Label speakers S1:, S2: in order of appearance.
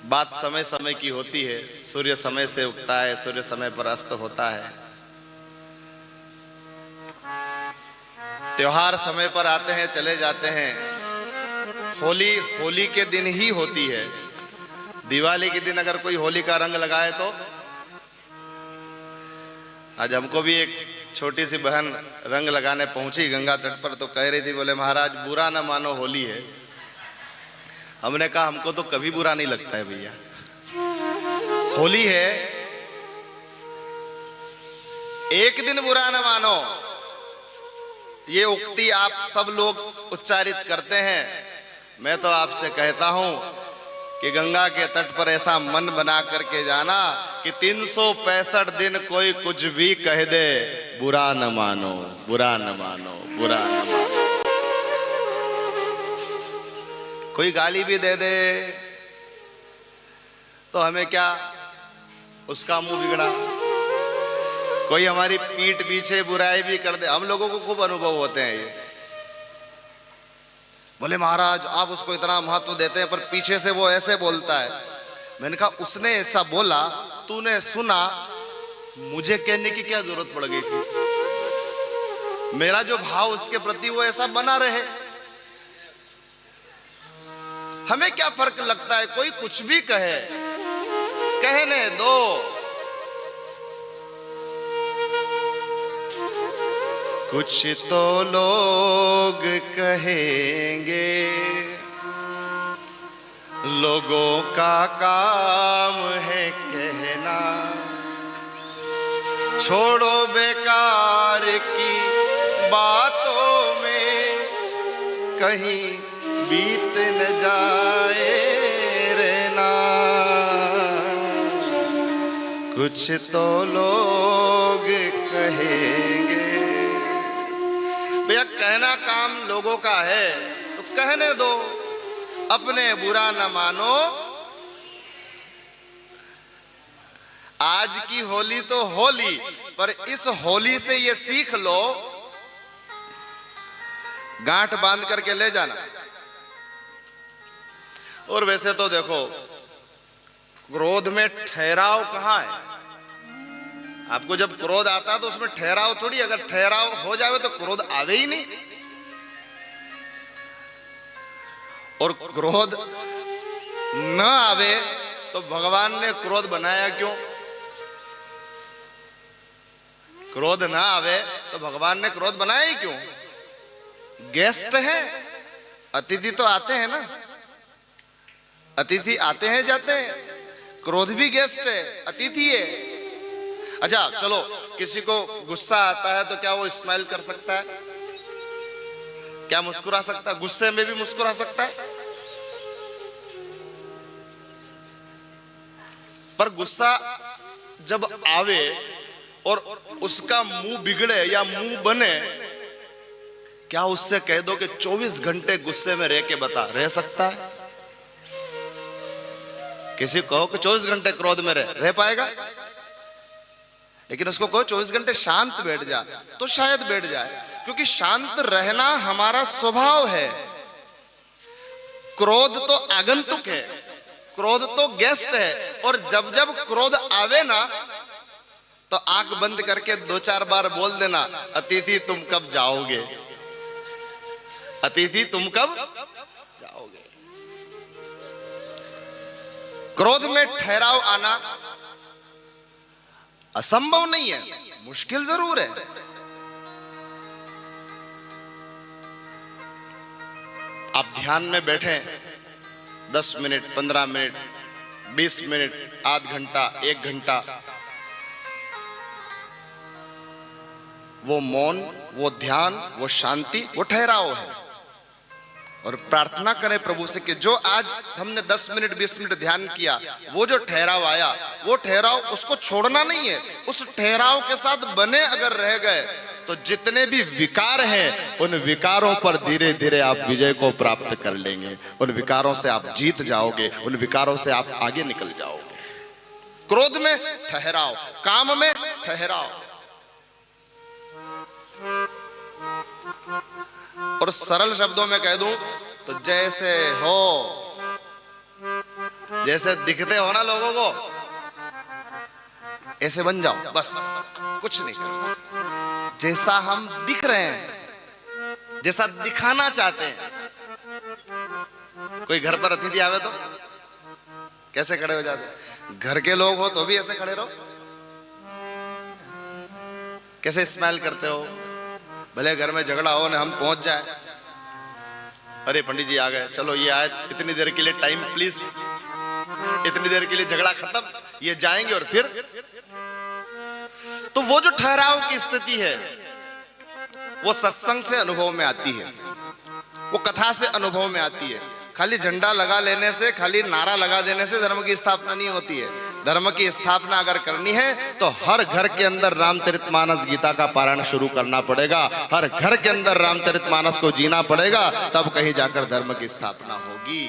S1: बात समय समय की होती है। सूर्य समय से उगता है, सूर्य समय पर अस्त होता है। त्योहार समय पर आते हैं, चले जाते हैं। होली होली के दिन ही होती है। दिवाली के दिन अगर कोई होली का रंग लगाए तो। आज हमको भी एक छोटी सी बहन रंग लगाने पहुंची गंगा तट पर, तो कह रही थी, बोले महाराज बुरा ना मानो होली है। हमने कहा हमको तो कभी बुरा नहीं लगता है भैया, होली है, एक दिन बुरा ना मानो। ये उक्ति आप सब लोग उच्चारित करते हैं। मैं तो आपसे कहता हूं कि गंगा के तट पर ऐसा मन बना करके जाना कि 365 दिन कोई कुछ भी कह दे, बुरा न मानो, बुरा न मानो, बुरा न मानो। कोई गाली भी दे दे तो हमें क्या, उसका मुंह बिगड़ा। कोई हमारी पीठ पीछे बुराई भी कर दे, हम लोगों को खूब अनुभव होते हैं ये। बोले महाराज आप उसको इतना महत्व देते हैं पर पीछे से वो ऐसे बोलता है। मैंने कहा उसने ऐसा बोला, तूने सुना, मुझे कहने की क्या जरूरत पड़ गई थी। मेरा जो भाव उसके प्रति वो ऐसा बना रहे, हमें क्या फर्क लगता है, कोई कुछ भी कहे, कहने दो। कुछ तो लोग कहेंगे, लोगों का काम है कहना। छोड़ो बेकार की बातों में, कहीं बीत न जाए रहना। कुछ तो लोग कहेंगे। भैया कहना काम लोगों का है तो कहने दो, अपने बुरा न मानो। आज की होली तो होली, पर इस होली से ये सीख लो, गांठ बांध करके ले जाना। और वैसे तो देखो, क्रोध में ठहराव कहां है। आपको जब क्रोध आता है तो उसमें ठहराव थोड़ी, अगर ठहराव हो जावे तो क्रोध आवे ही नहीं। और क्रोध न आवे तो भगवान ने क्रोध बनाया क्यों। क्रोध ना आवे तो भगवान ने क्रोध बनाया ही क्यों। गेस्ट है, अतिथि तो आते हैं ना, अतिथि आते हैं जाते हैं, क्रोध भी गेस्ट है, अतिथि है। अच्छा चलो, किसी को गुस्सा आता है तो क्या वो स्माइल कर सकता है, क्या मुस्कुरा सकता है, गुस्से में भी मुस्कुरा सकता है। पर गुस्सा जब आवे और उसका मुंह बिगड़े या मुंह बने, क्या उससे कह दो कि 24 घंटे गुस्से में रह के बता, रह सकता है। किसी को कहो कि 24 घंटे क्रोध में रह पाएगा, लेकिन उसको कहो 24 घंटे शांत बैठ जा, तो शायद बैठ जाए, क्योंकि शांत रहना हमारा स्वभाव है। क्रोध तो आगंतुक है, क्रोध तो गेस्ट है। और जब जब क्रोध आवे ना तो आंख बंद करके 2-4 बार बोल देना, अतिथि तुम कब जाओगे, अतिथि तुम कब जाओगे। क्रोध में ठहराव आना असंभव नहीं है, मुश्किल जरूर है। आप ध्यान में बैठे 10 मिनट, 15 मिनट, 20 मिनट, आध घंटा, 1 घंटा, वो मौन, वो ध्यान, वो शांति, वो ठहराव है। और प्रार्थना करें प्रभु से कि जो आज हमने 10 मिनट 20 मिनट ध्यान किया, वो जो ठहराव आया, वो ठहराव उसको छोड़ना नहीं है। उस ठहराव के साथ बने अगर रह गए तो जितने भी विकार हैं, उन विकारों पर धीरे धीरे आप विजय को प्राप्त कर लेंगे। उन विकारों से आप जीत जाओगे, उन विकारों से आप आगे निकल जाओगे। क्रोध में ठहराव, काम में ठहराव। और सरल शब्दों में कह दूं तो जैसे हो, जैसे दिखते हो ना लोगों को, ऐसे बन जाओ, बस कुछ नहीं करना। जैसा हम दिख रहे हैं, जैसा दिखाना चाहते हैं। कोई घर पर अतिथि आवे तो कैसे खड़े हो जाते? घर के लोग हो तो भी ऐसे खड़े रहो। कैसे स्माइल करते हो? भले घर में झगड़ा हो ना, हम पहुंच जाए, अरे पंडित जी आ गए, चलो ये आए, इतनी देर के लिए टाइम प्लीज, इतनी देर के लिए झगड़ा खत्म, ये जाएंगे। और फिर तो वो जो ठहराव की स्थिति है वो सत्संग से अनुभव में आती है, वो कथा से अनुभव में आती है। खाली झंडा लगा लेने से, खाली नारा लगा देने से धर्म की स्थापना नहीं होती है। धर्म की स्थापना अगर करनी है तो हर घर के अंदर रामचरितमानस गीता का पारायण शुरू करना पड़ेगा, हर घर के अंदर रामचरितमानस को जीना पड़ेगा, तब कहीं जाकर धर्म की स्थापना होगी।